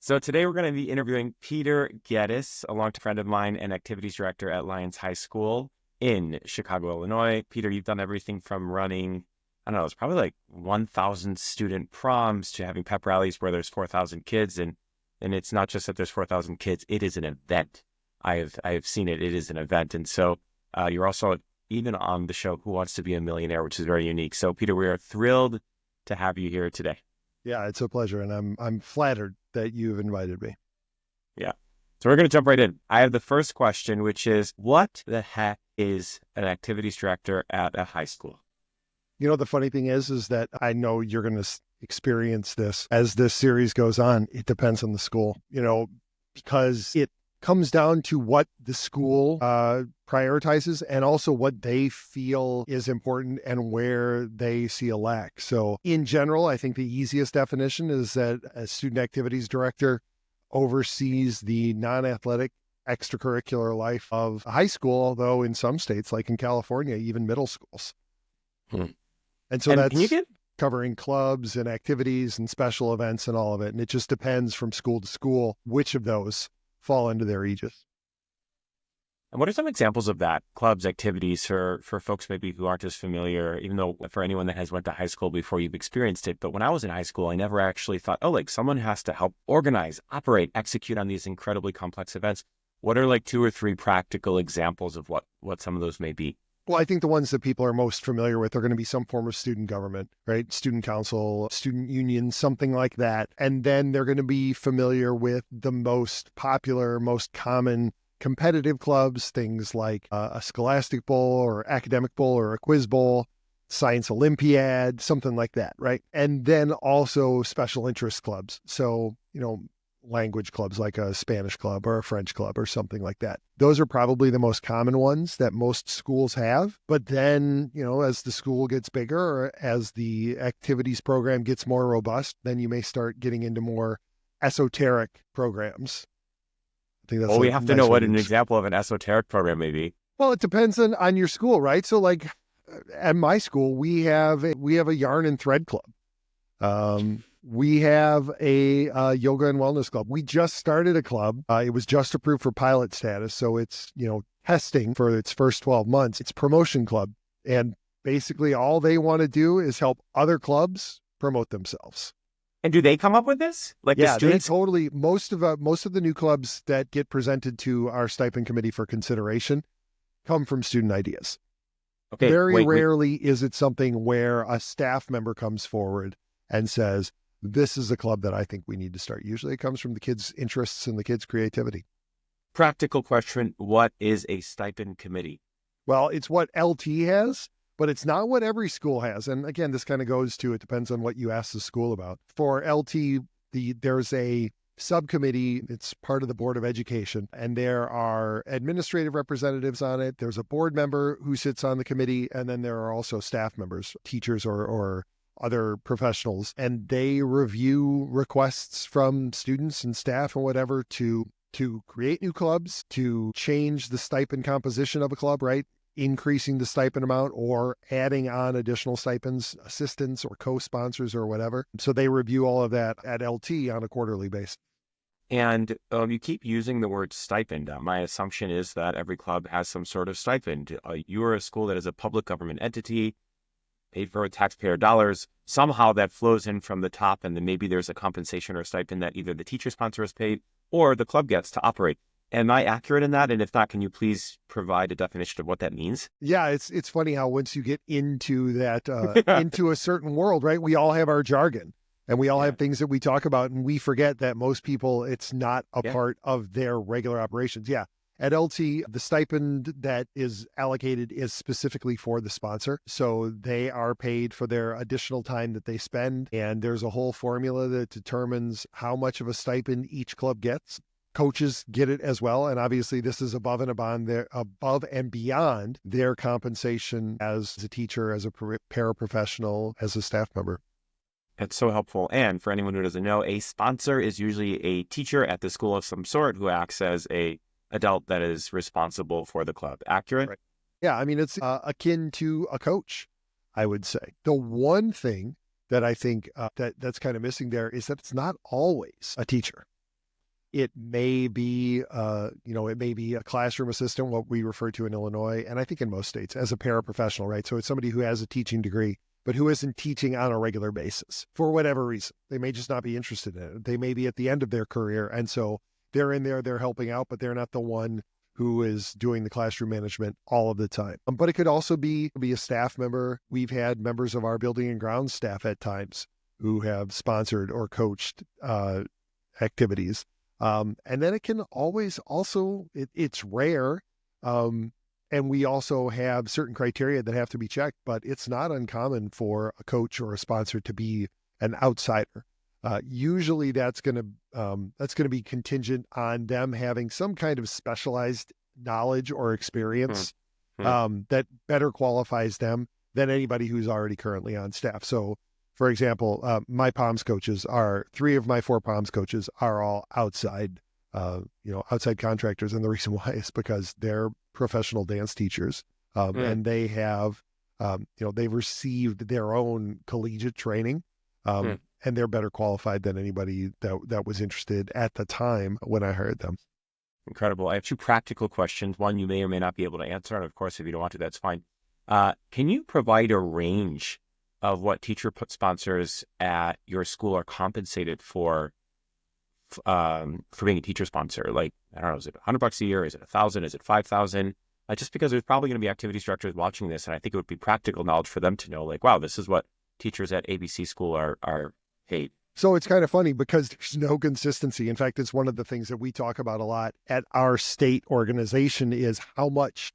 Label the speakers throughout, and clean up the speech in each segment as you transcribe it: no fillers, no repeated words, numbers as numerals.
Speaker 1: So today we're going to be interviewing Peter Geddeis, a longtime friend of mine and activities director at Lyons High School in Chicago, Illinois. Peter, you've done everything from running, I don't know, it's probably like 1,000 student proms to having pep rallies where there's 4,000 kids. And it's not just that there's 4,000 kids, it is an event. I have seen it. It is an event. And so you're also even on the show Who Wants to Be a Millionaire, which is very unique. So Peter, we are thrilled to have you here today.
Speaker 2: Yeah, it's a pleasure, and I'm flattered that you've invited me.
Speaker 1: Yeah. So we're going to jump right in. I have the first question, which is, what the heck is an activities director at a high school?
Speaker 2: You know, the funny thing is that I know you're going to experience this as this series goes on. It depends on the school, because it comes down to what the school prioritizes and also what they feel is important and where they see a lack. So in general, I think the easiest definition is that a student activities director oversees the non-athletic extracurricular life of a high school, although in some states, like in California, even middle schools. And so that's covering clubs and activities and special events and all of it. And it just depends from school to school which of those fall into their aegis.
Speaker 1: And what are some examples of that? Clubs, activities for folks maybe who aren't as familiar, even though for anyone that has went to high school before you've experienced it. But when I was in high school, I never actually thought, someone has to help organize, operate, execute on these incredibly complex events. What are like 2 or 3 practical examples of what some of those may be?
Speaker 2: Well, I think the ones that people are most familiar with are going to be some form of student government, right? Student council, student union, something like that. And then they're going to be familiar with the most popular, most common competitive clubs, things like a Scholastic Bowl or Academic Bowl or a Quiz Bowl, Science Olympiad, something like that, right? And then also special interest clubs. So, language clubs like a Spanish club or a French club or something like that. Those are probably the most common ones that most schools have. But then, as the school gets bigger or as the activities program gets more robust, then you may start getting into more esoteric programs. I think that's
Speaker 1: we have to know what an example of an esoteric program may be.
Speaker 2: Well, it depends on your school, right? So like at my school, we have a yarn and thread club. We have a yoga and wellness club. We just started a club. It was just approved for pilot status. So it's, testing for its first 12 months. It's promotion club. And basically all they want to do is help other clubs promote themselves.
Speaker 1: And do they come up with this?
Speaker 2: The students? They totally, most of the new clubs that get presented to our stipend committee for consideration come from student ideas. Okay. Very rarely is it something where a staff member comes forward and says, this is a club that I think we need to start. Usually it comes from the kids' interests and the kids' creativity.
Speaker 1: Practical question. What is a stipend committee?
Speaker 2: Well, it's what LT has, but it's not what every school has. And again, this kind of goes to, it depends on what you ask the school about. For LT, there's a subcommittee. It's part of the Board of Education, and there are administrative representatives on it. There's a board member who sits on the committee, and then there are also staff members, teachers or other professionals, and they review requests from students and staff and whatever to create new clubs, to change the stipend composition of a club, right? Increasing the stipend amount or adding on additional stipends, assistants or co-sponsors or whatever. So they review all of that at LT on a quarterly basis.
Speaker 1: And you keep using the word stipend. My assumption is that every club has some sort of stipend. You are a school that is a public government entity, paid for with taxpayer dollars. Somehow that flows in from the top, and then maybe there's a compensation or stipend that either the teacher sponsor has paid or the club gets to operate. Am I accurate in that? And if not, can you please provide a definition of what that means?
Speaker 2: Yeah, it's funny how once you get into that, into a certain world, right? We all have our jargon and we all have things that we talk about, and we forget that most people, it's not a part of their regular operations. Yeah. At LT, the stipend that is allocated is specifically for the sponsor. So they are paid for their additional time that they spend. And there's a whole formula that determines how much of a stipend each club gets. Coaches get it as well. And obviously this is above and beyond their compensation as a teacher, as a paraprofessional, as a staff member.
Speaker 1: That's so helpful. And for anyone who doesn't know, a sponsor is usually a teacher at the school of some sort who acts as a adult that is responsible for the club. Accurate?
Speaker 2: Right. Yeah. I mean, it's akin to a coach, I would say. The one thing that I think that's kind of missing there is that it's not always a teacher. It may be, it may be a classroom assistant, what we refer to in Illinois, and I think in most states, as a paraprofessional, right? So it's somebody who has a teaching degree, but who isn't teaching on a regular basis for whatever reason. They may just not be interested in it. They may be at the end of their career. And so they're in there, they're helping out, but they're not the one who is doing the classroom management all of the time. But it could also be a staff member. We've had members of our building and grounds staff at times who have sponsored or coached activities. And then it can always also, it's rare. And we also have certain criteria that have to be checked, but it's not uncommon for a coach or a sponsor to be an outsider. Usually that's going to be contingent on them having some kind of specialized knowledge or experience that better qualifies them than anybody who's already currently on staff. So, for example, my POMS coaches three of my four POMS coaches are all outside contractors. And the reason why is because they're professional dance teachers. And they have, they've received their own collegiate training. And they're better qualified than anybody that was interested at the time when I hired them.
Speaker 1: Incredible. I have two practical questions. One you may or may not be able to answer. And of course, if you don't want to, that's fine. Can you provide a range of what teacher sponsors at your school are compensated for being a teacher sponsor? Like, I don't know, is it $100 a year? Is it $1,000? Is it $5,000? Just because there's probably going to be activities directors watching this. And I think it would be practical knowledge for them to know, like, wow, this is what teachers at ABC school are paid.
Speaker 2: So it's kind of funny because there's no consistency. In fact, it's one of the things that we talk about a lot at our state organization is how much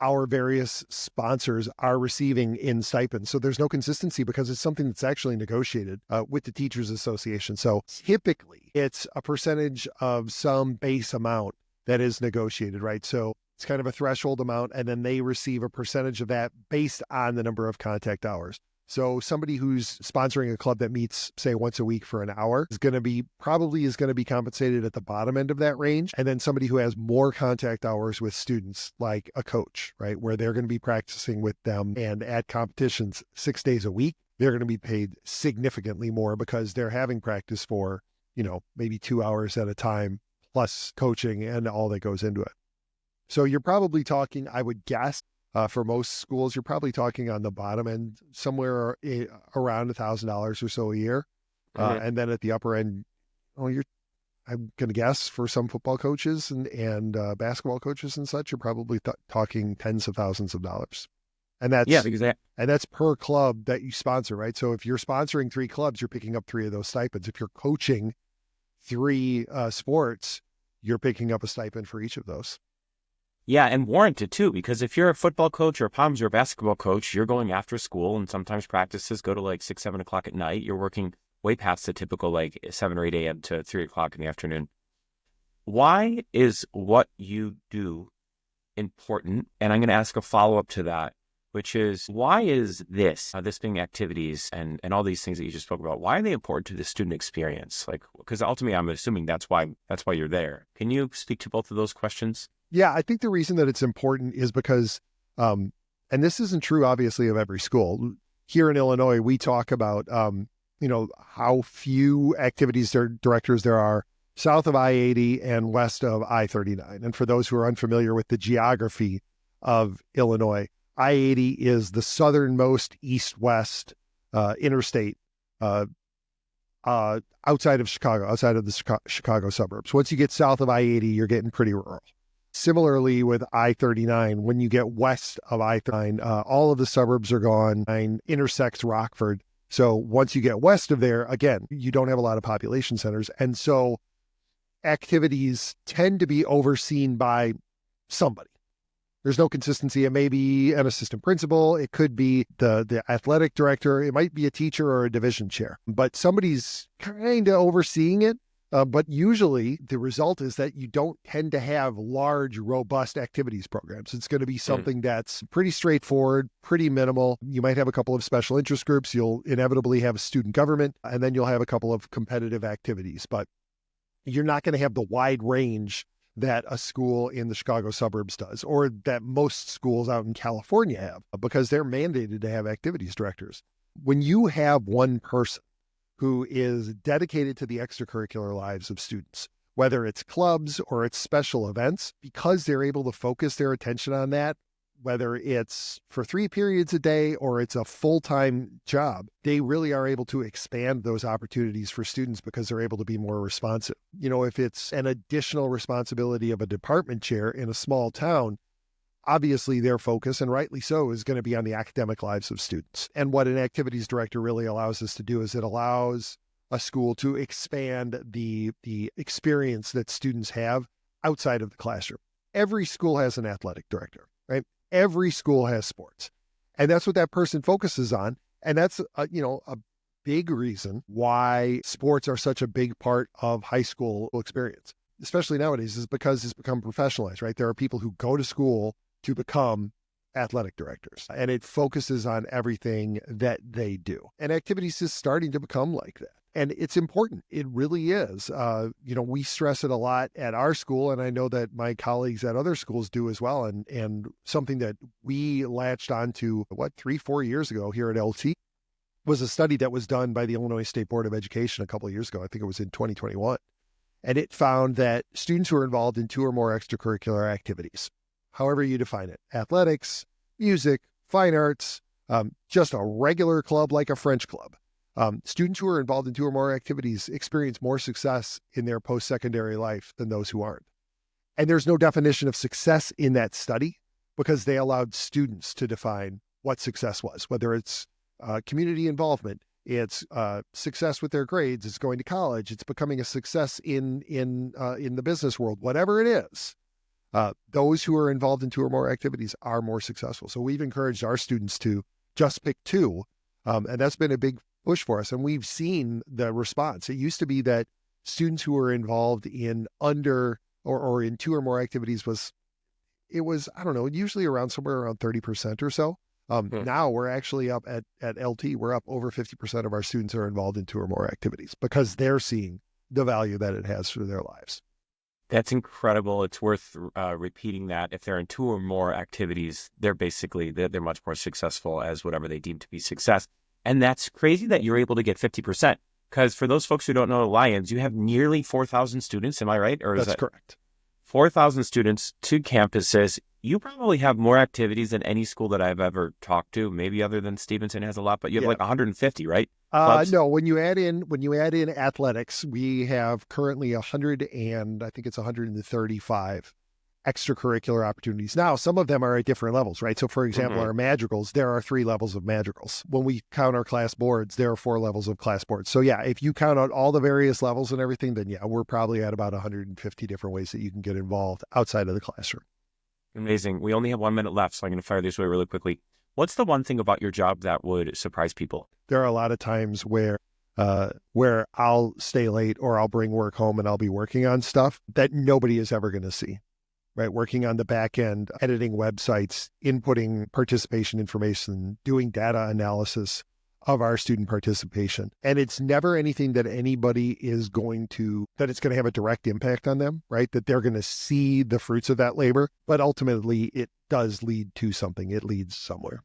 Speaker 2: our various sponsors are receiving in stipends. So there's no consistency because it's something that's actually negotiated with the Teachers Association. So typically it's a percentage of some base amount that is negotiated, right? So it's kind of a threshold amount, and then they receive a percentage of that based on the number of contact hours. So somebody who's sponsoring a club that meets, say, once a week for an hour is going to be compensated at the bottom end of that range. And then somebody who has more contact hours with students, like a coach, right, where they're going to be practicing with them and at competitions 6 days a week, they're going to be paid significantly more because they're having practice for, maybe 2 hours at a time, plus coaching and all that goes into it. So you're probably talking, I would guess, for most schools, you're probably talking on the bottom end, somewhere around $1,000 or so a year. And then at the upper end, I'm going to guess for some football coaches and basketball coaches and such, you're probably talking tens of thousands of dollars. And that's per club that you sponsor, right? So if you're sponsoring 3 clubs, you're picking up 3 of those stipends. If you're coaching 3 sports, you're picking up a stipend for each of those.
Speaker 1: Yeah, and warranted too, because if you're a football coach or a POMS or a basketball coach, you're going after school, and sometimes practices go to like 6, 7 o'clock at night. You're working way past the typical like 7 or 8 a.m. to 3 o'clock in the afternoon. Why is what you do important? And I'm going to ask a follow-up to that, which is, why is this being activities and all these things that you just spoke about, why are they important to the student experience? Like, because ultimately I'm assuming that's why you're there. Can you speak to both of those questions?
Speaker 2: Yeah, I think the reason that it's important is because, and this isn't true, obviously, of every school. Here in Illinois, we talk about, how few activities directors there are south of I-80 and west of I-39. And for those who are unfamiliar with the geography of Illinois, I-80 is the southernmost east-west interstate outside of Chicago, outside of the Chicago suburbs. Once you get south of I-80, you're getting pretty rural. Similarly with I-39, when you get west of I-39, all of the suburbs are gone, intersects Rockford. So once you get west of there, again, you don't have a lot of population centers. And so activities tend to be overseen by somebody. There's no consistency. It may be an assistant principal. It could be the athletic director. It might be a teacher or a division chair, but somebody's kind of overseeing it. But usually the result is that you don't tend to have large, robust activities programs. It's going to be something that's pretty straightforward, pretty minimal. You might have a couple of special interest groups. You'll inevitably have student government, and then you'll have a couple of competitive activities. But you're not going to have the wide range that a school in the Chicago suburbs does, or that most schools out in California have, because they're mandated to have activities directors. When you have one person who is dedicated to the extracurricular lives of students, whether it's clubs or it's special events, because they're able to focus their attention on that, whether it's for 3 periods a day or it's a full-time job, they really are able to expand those opportunities for students because they're able to be more responsive. If it's an additional responsibility of a department chair in a small town, obviously their focus, and rightly so, is going to be on the academic lives of students. And what an activities director really allows us to do is it allows a school to expand the experience that students have outside of the classroom. Every school has an athletic director, right? Every school has sports. And that's what that person focuses on. And that's, a big reason why sports are such a big part of high school experience, especially nowadays, is because it's become professionalized, right? There are people who go to school to become athletic directors, and it focuses on everything that they do. And activities is starting to become like that. And it's important. It really is. We stress it a lot at our school, and I know that my colleagues at other schools do as well. And something that we latched onto, 3-4 years ago here at LT, was a study that was done by the Illinois State Board of Education a couple of years ago. I think it was in 2021. And it found that students who are involved in 2 or more extracurricular activities, however you define it, athletics, music, fine arts, just a regular club like a French club, students who are involved in 2 or more activities experience more success in their post-secondary life than those who aren't. And there's no definition of success in that study because they allowed students to define what success was, whether it's community involvement, it's success with their grades, it's going to college, it's becoming a success in the business world, whatever it is. Those who are involved in 2 or more activities are more successful. So we've encouraged our students to just pick 2, and that's been a big push for us. And we've seen the response. It used to be that students who were involved in under or in 2 or more activities was, I don't know, usually somewhere around 30% or so. Now we're actually up at LT, we're up over 50% of our students are involved in 2 or more activities because they're seeing the value that it has for their lives.
Speaker 1: That's incredible. It's worth repeating that. If they're in 2 or more activities, they're much more successful as whatever they deem to be success. And that's crazy that you're able to get 50%. Because for those folks who don't know Lyons, you have nearly 4,000 students. Am I right? Or is
Speaker 2: That's correct.
Speaker 1: 4,000 students, 2 campuses. You probably have more activities than any school that I've ever talked to, maybe other than Stevenson has a lot, but you have like 150, right?
Speaker 2: No, when you add in athletics, we have currently 135 extracurricular opportunities. Now, some of them are at different levels, right? So for example, our madrigals, there are 3 levels of madrigals. When we count our class boards, there are 4 levels of class boards. So yeah, if you count out all the various levels and everything, then yeah, we're probably at about 150 different ways that you can get involved outside of the classroom.
Speaker 1: Amazing. We only have 1 minute left, so I'm going to fire this away really quickly. What's the one thing about your job that would surprise people?
Speaker 2: There are a lot of times where I'll stay late or I'll bring work home and I'll be working on stuff that nobody is ever going to see, right? Working on the back end, editing websites, inputting participation information, doing data analysis of our student participation. And it's never anything that anybody it's going to have a direct impact on them, right? That they're going to see the fruits of that labor, but ultimately it does lead to something. It leads somewhere.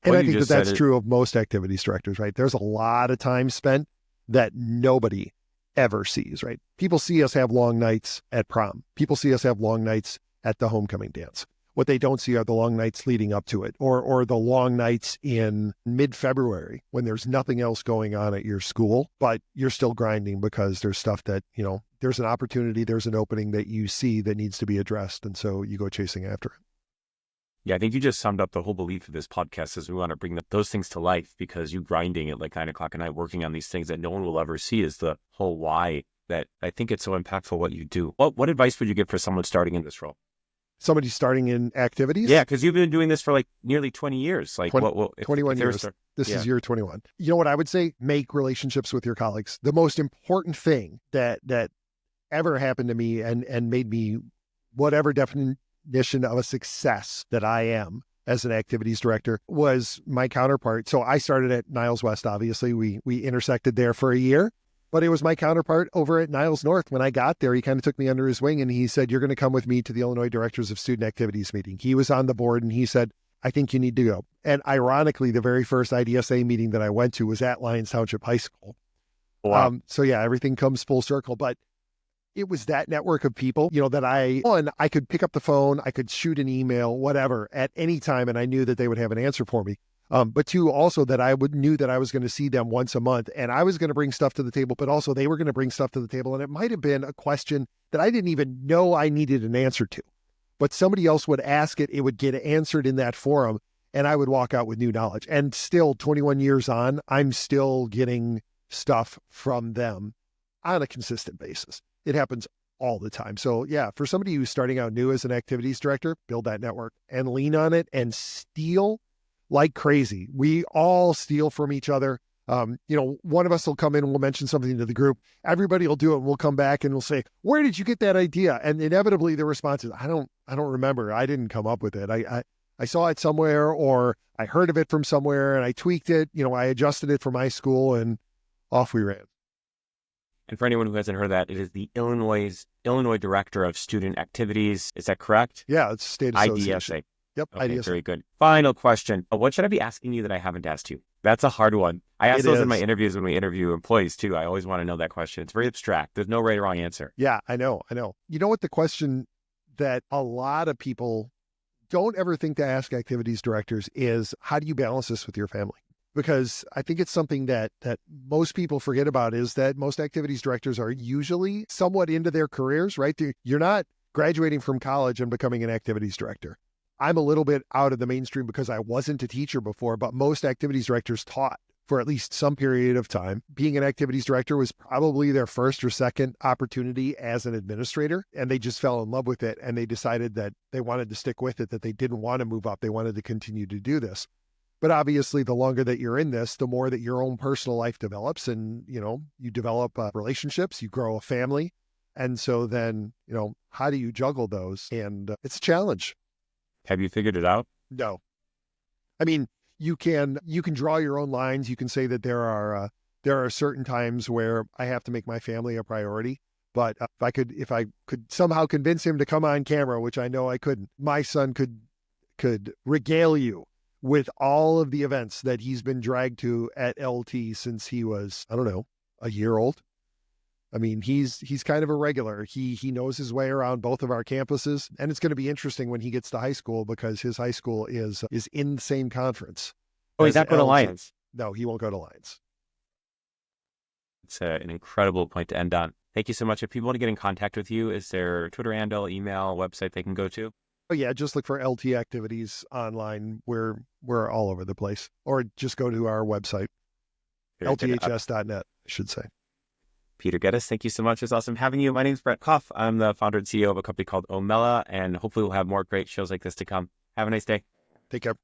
Speaker 2: And I think that's true of most activities directors, right? There's a lot of time spent that nobody ever sees, right? People see us have long nights at prom. People see us have long nights at the homecoming dance. What they don't see are the long nights leading up to it, or the long nights in mid-February when there's nothing else going on at your school, but you're still grinding because there's stuff that, there's an opportunity, there's an opening that you see that needs to be addressed. And so you go chasing after it.
Speaker 1: Yeah, I think you just summed up the whole belief of this podcast is we want to bring those things to life because you grinding at like 9 o'clock at night, working on these things that no one will ever see is the whole why that I think it's so impactful what you do. What advice would you give for someone starting in this role?
Speaker 2: Somebody starting in activities?
Speaker 1: Yeah, because you've been doing this for like nearly 20 years. Like
Speaker 2: 21 years. This is year 21. You know what I would say? Make relationships with your colleagues. The most important thing that ever happened to me and made me whatever definition of a success that I am as an activities director was my counterpart. So I started at Niles West, obviously. We intersected there for a year. But it was my counterpart over at Niles North. When I got there, he kind of took me under his wing and he said, you're going to come with me to the Illinois Directors of Student Activities meeting. He was on the board and he said, I think you need to go. And ironically, the very first IDSA meeting that I went to was at Lyons Township High School.
Speaker 1: Wow.
Speaker 2: So yeah, everything comes full circle. But it was that network of people, that I could pick up the phone, I could shoot an email, whatever, at any time, and I knew that they would have an answer for me. But two, also that knew that I was going to see them once a month, and I was going to bring stuff to the table, but also they were going to bring stuff to the table, and it might have been a question that I didn't even know I needed an answer to, but somebody else would ask it, it would get answered in that forum, and I would walk out with new knowledge. And still, 21 years on, I'm still getting stuff from them on a consistent basis. It happens all the time. So yeah, for somebody who's starting out new as an activities director, build that network and lean on it and steal like crazy. We all steal from each other. One of us will come in and we'll mention something to the group. Everybody will do it. And we'll come back and we'll say, where did you get that idea? And inevitably the response is, I don't remember. I didn't come up with it. I saw it somewhere, or I heard of it from somewhere and I tweaked it. I adjusted it for my school, and off we ran.
Speaker 1: And for anyone who hasn't heard that, it is the Illinois Director of Student Activities. Is that correct?
Speaker 2: Yeah, it's state association.
Speaker 1: IDSA.
Speaker 2: Yep,
Speaker 1: Okay,
Speaker 2: IDSA.
Speaker 1: very good. Final question. What should I be asking you that I haven't asked you? That's a hard one. I ask those in my interviews when we interview employees too. I always want to know that question. It's very abstract. There's no right or wrong answer.
Speaker 2: Yeah, I know. You know what the question that a lot of people don't ever think to ask activities directors is, how do you balance this with your family? Because I think it's something that most people forget about, is that most activities directors are usually somewhat into their careers, right? You're not graduating from college and becoming an activities director. I'm a little bit out of the mainstream because I wasn't a teacher before, but most activities directors taught for at least some period of time. Being an activities director was probably their first or second opportunity as an administrator, and they just fell in love with it, and they decided that they wanted to stick with it, that they didn't want to move up. They wanted to continue to do this. But obviously, the longer that you're in this, the more that your own personal life develops, and, you develop relationships, you grow a family. And so then, how do you juggle those? And it's a challenge.
Speaker 1: Have you figured it out?
Speaker 2: No. I mean, you can draw your own lines. You can say that there are certain times where I have to make my family a priority. But if I could somehow convince him to come on camera, which I know I couldn't, my son could regale you with all of the events that he's been dragged to at LT since he was, I don't know, a year old. I mean, he's kind of a regular. He knows his way around both of our campuses, and it's going to be interesting when he gets to high school, because his high school is in the same conference.
Speaker 1: Oh, he's not going to Lyons?
Speaker 2: No, he won't go to Lyons.
Speaker 1: It's an incredible point to end on. Thank you so much. If people want to get in contact with you, is there a Twitter handle, email, website they can go to?
Speaker 2: Oh yeah, just look for LT Activities online. We're all over the place, or just go to our website, lths.net, I should say.
Speaker 1: Peter Geddeis, thank you so much. It's awesome having you. My name is Brett Kopf. I'm the founder and CEO of a company called Omela, and hopefully we'll have more great shows like this to come. Have a nice day.
Speaker 2: Take care.